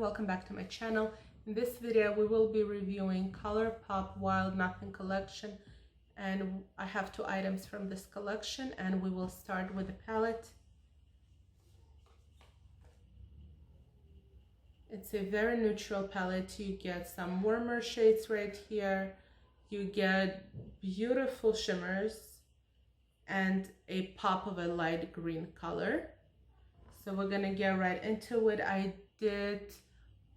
welcome back to my channel. In this video we will be reviewing ColourPop Wild Nothing collection, and I have two items from this collection, and we will start with the palette. It's a very neutral palette. You get some warmer shades right here, you get beautiful shimmers and a pop of a light green color. So we're gonna get right into it. I did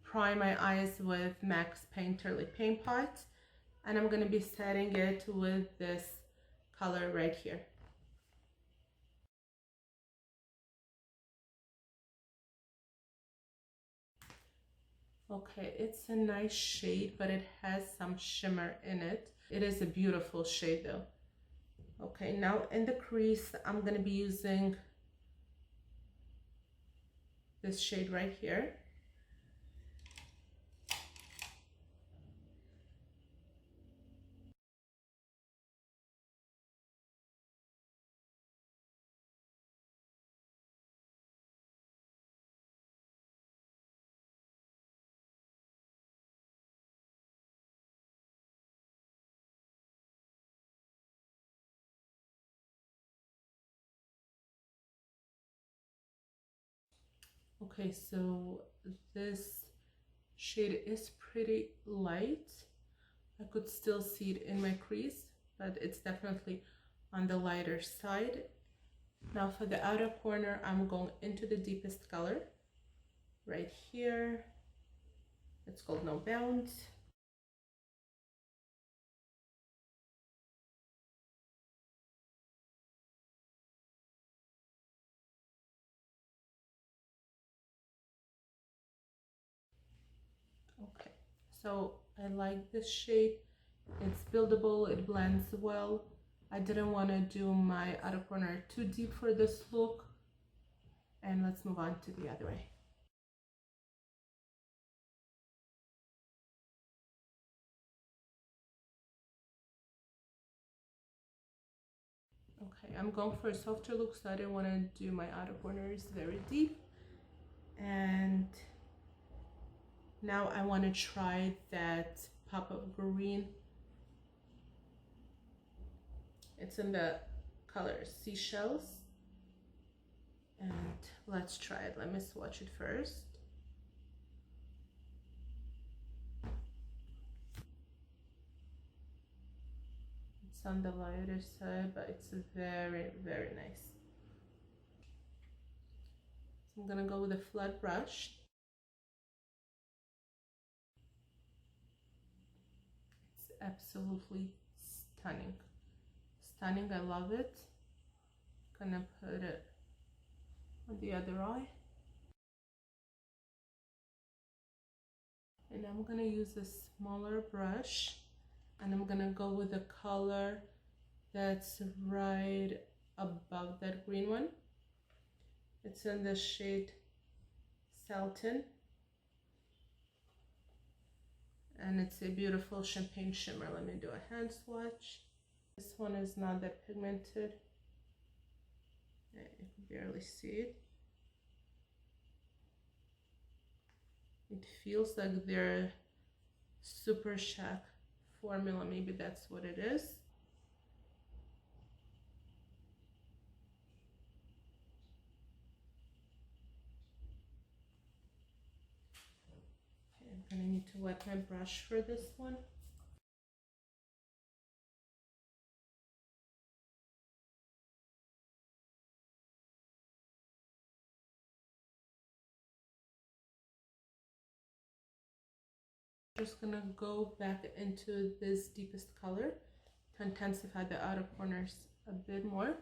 prime my eyes with Max Painterly Paint Pot, and I'm gonna be setting it with this color right here. Okay, it's a nice shade, but it has some shimmer in it. It is a beautiful shade though. Okay, now in the crease, I'm gonna be using this shade right here. Okay, so this shade is pretty light. I could still see it in my crease, but it's definitely on the lighter side. Now for the outer corner, I'm going into the deepest color right here. It's called No Bounds. Okay, so I like this shade. It's buildable, it blends well. I didn't want to do my outer corner too deep for this look. And let's move on to the other way. Okay, I'm going for a softer look, so I didn't want to do my outer corners very deep. And now I want to try that pop of green. It's in the color Seashells. And let's try it. Let me swatch it first. It's on the lighter side, but it's very, very nice. So I'm gonna go with a flat brush. It's absolutely stunning. Stunning, I love it. Gonna put it on the other eye. And I'm gonna use a smaller brush, and I'm gonna go with a color that's right above that green one. It's in the shade Salton, and it's a beautiful champagne shimmer. Let me do a hand swatch. This one is not that pigmented. You can barely see it. It feels like they're Super Shack formula, maybe that's what it is. Okay, I'm gonna need to wet my brush for this one. Just gonna go back into this deepest color to intensify the outer corners a bit more.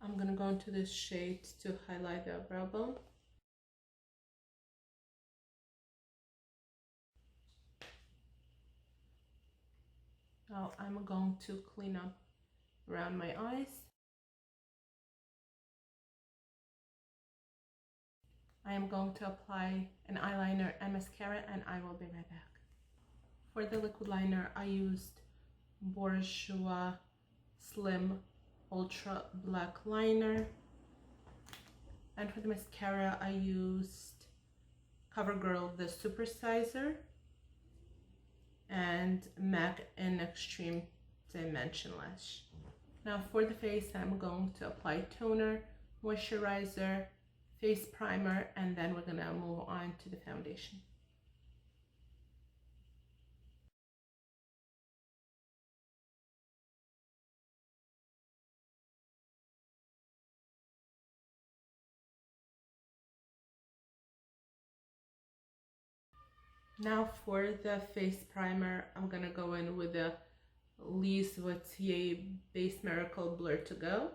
I'm gonna go into this shade to highlight the brow bone. Now I'm going to clean up around my eyes. I am going to apply an eyeliner and mascara, and I will be right back. For the liquid liner, I used Bourjois Slim ultra black liner. And for the mascara, I used CoverGirl the Supersizer and MAC in Extreme Dimension Lash. Now for the face, I'm going to apply toner, moisturizer, face primer, and then we're gonna move on to the foundation. Now for the face primer, I'm gonna go in with the Lise Watier Base Miracle Blur to Go.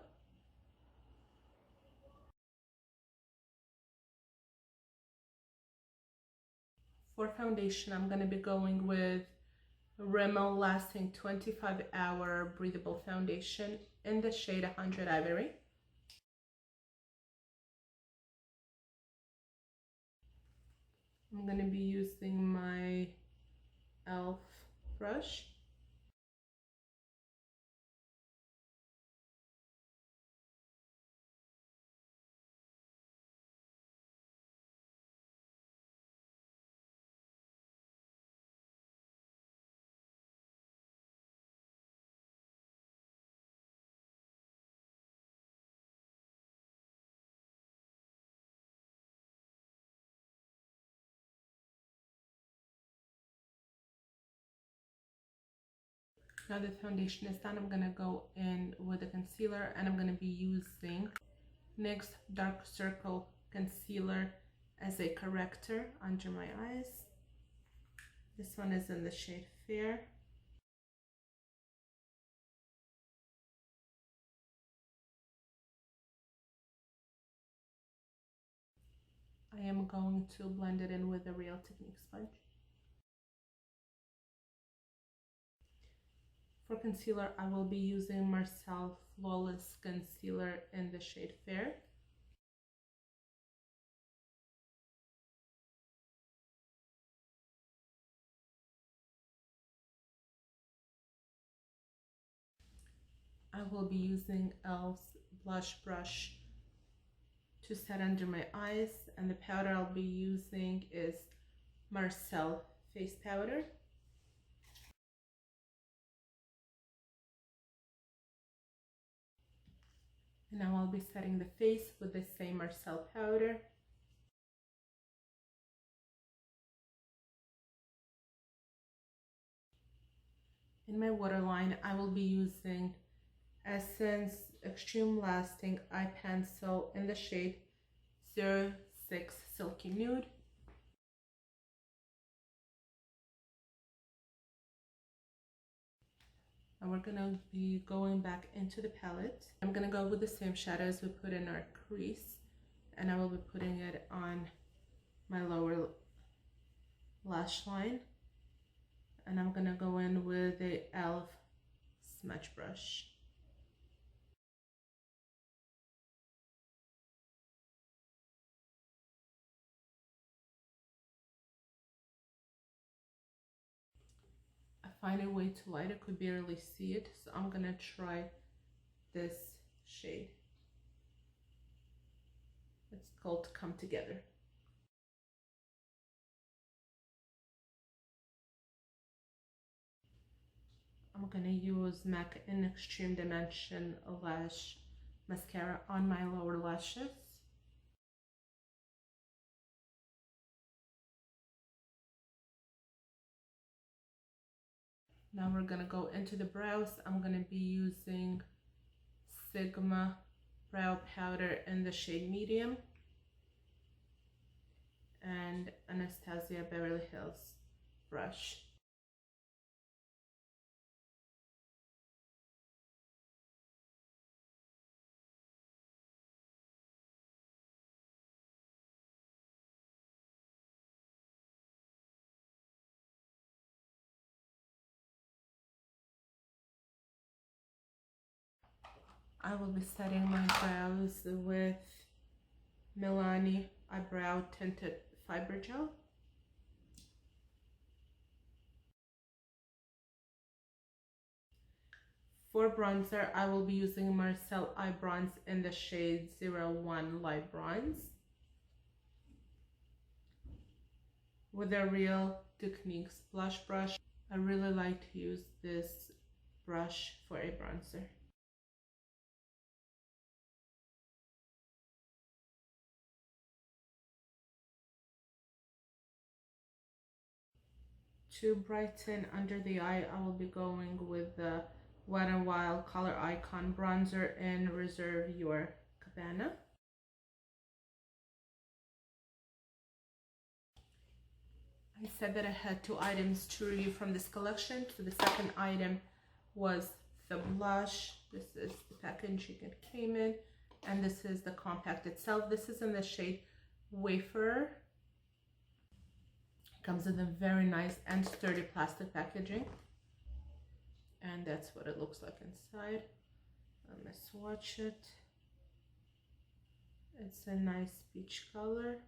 For foundation, I'm gonna be going with Rimmel Lasting 25-Hour Breathable Foundation in the shade 100 Ivory. I'm gonna be using my e.l.f. brush. Now the foundation is done, I'm gonna go in with the concealer, and I'm gonna be using NYX Dark Circle Concealer as a corrector under my eyes. This one is in the shade Fair. I am going to blend it in with a Real Technique sponge. For concealer, I will be using Marcel Flawless Concealer in the shade Fair. I will be using e.l.f.'s blush brush to set under my eyes, and the powder I'll be using is Marcel Face Powder. And now I'll be setting the face with the same Marcel powder. In my waterline, I will be using Essence Extreme Lasting Eye Pencil in the shade 06 Silky Nude. And we're gonna be going back into the palette. I'm gonna go with the same shadows we put in our crease, and I will be putting it on my lower lash line. And I'm gonna go in with the e.l.f. smudge brush. I find a way too light, I could barely see it, so I'm gonna try this shade. It's called Come Together. I'm gonna use MAC in Extreme Dimension Lash Mascara on my lower lashes. Now we're gonna go into the brows. I'm gonna be using Sigma Brow Powder in the shade Medium and Anastasia Beverly Hills brush. I will be setting my brows with Milani Eyebrow Tinted Fiber Gel. For bronzer, I will be using Marcel Eye Bronze in the shade 01 Light Bronze with a Real Techniques blush brush. I really like to use this brush for a bronzer. To brighten under the eye, I will be going with the Wet n Wild Color Icon Bronzer in Reserve Your Cabana. I said that I had 2 items to review from this collection. So the second item was the blush. This is the packaging it came in, and this is the compact itself. This is in the shade Wafer. It comes in a very nice and sturdy plastic packaging, and that's what it looks like inside. Let me swatch it. It's a nice peach color.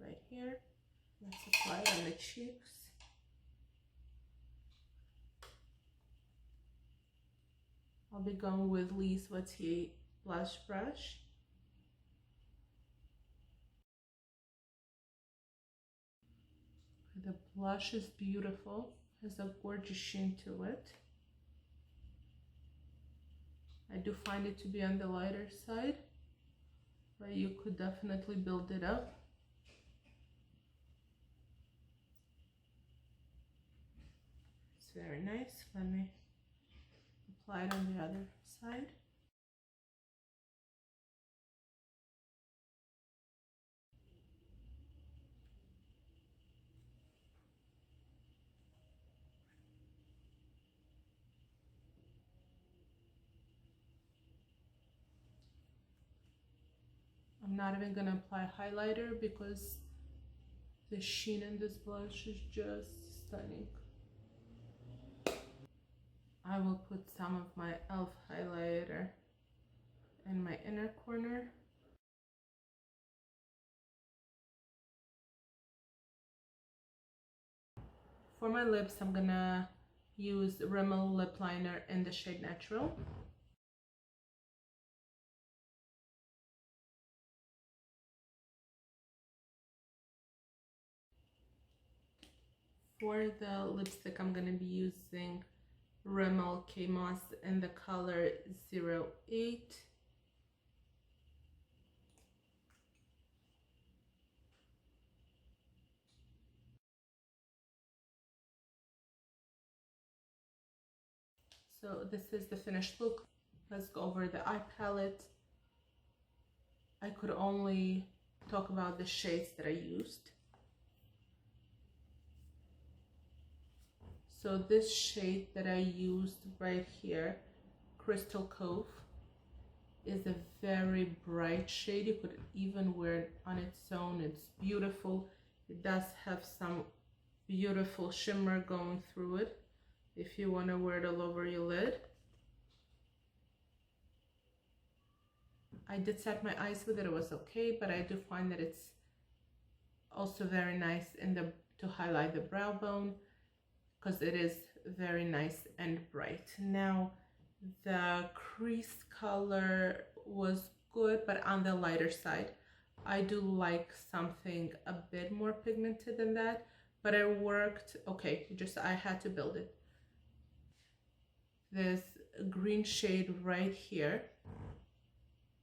Right here. Let's apply it on the cheeks. I'll be going with Lise Wattier blush brush. The blush is beautiful, has a gorgeous sheen to it. I do find it to be on the lighter side, but you could definitely build it up. It's very nice. Let me apply it on the other side. I'm not even gonna apply highlighter because the sheen in this blush is just stunning. I will put some of my e.l.f. highlighter in my inner corner. For my lips, I'm gonna use Rimmel lip liner in the shade Natural. For the lipstick, I'm gonna be using Rimmel K-Moss in the color 08. So this is the finished look. Let's go over the eye palette. I could only talk about the shades that I used. So this shade that I used right here, Crystal Cove, is a very bright shade. You could even wear it on its own. It's beautiful. It does have some beautiful shimmer going through it if you want to wear it all over your lid. I did set my eyes with it. It was okay, but I do find that it's also very nice to highlight the brow bone, because it is very nice and bright. Now, the crease color was good, but on the lighter side. I do like something a bit more pigmented than that, but it worked okay. I had to build it. This green shade right here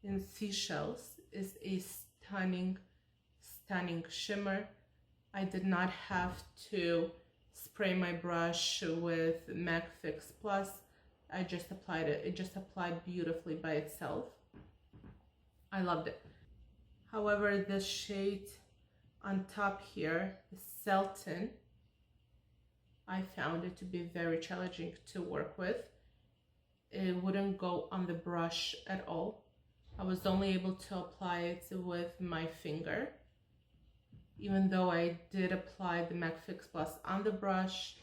in Seashells is a stunning, stunning shimmer. I did not have to spray my brush with MAC Fix Plus. I just applied it. It just applied beautifully by itself. I loved it. However, this shade on top here, the Selton, I found it to be very challenging to work with. It wouldn't go on the brush at all. I was only able to apply it with my finger. Even though I did apply the MAC Fix Plus on the brush,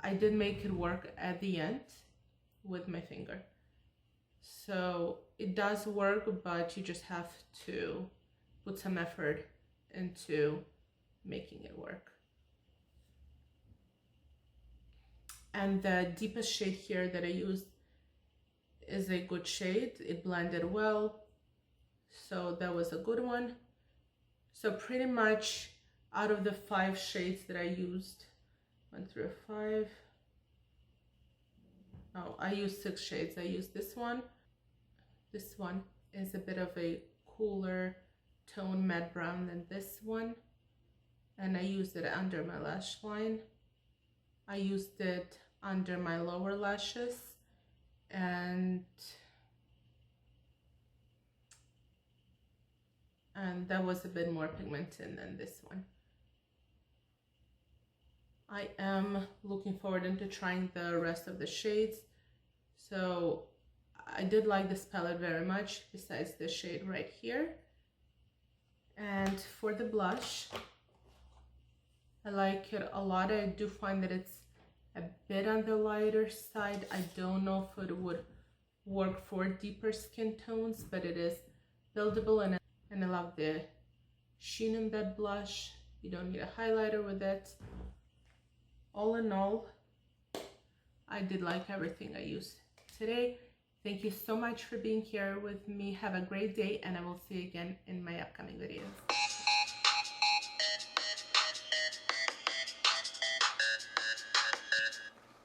I did make it work at the end with my finger. So it does work, but you just have to put some effort into making it work. And the deepest shade here that I used is a good shade. It blended well, so that was a good one. So pretty much out of the 5 shades that I used, 1 through 5, oh, I used 6 shades. I used this one. This one is a bit of a cooler tone matte brown than this one, and I used it under my lash line. I used it under my lower lashes, and that was a bit more pigmented than this one. I am looking forward into trying the rest of the shades. So I did like this palette very much, besides the shade right here. And for the blush, I like it a lot. I do find that it's a bit on the lighter side. I don't know if it would work for deeper skin tones, but it is buildable, and I love the sheen in that blush. You don't need a highlighter with it. All in all, I did like everything I used today. Thank you so much for being here with me. Have a great day, and I will see you again in my upcoming videos.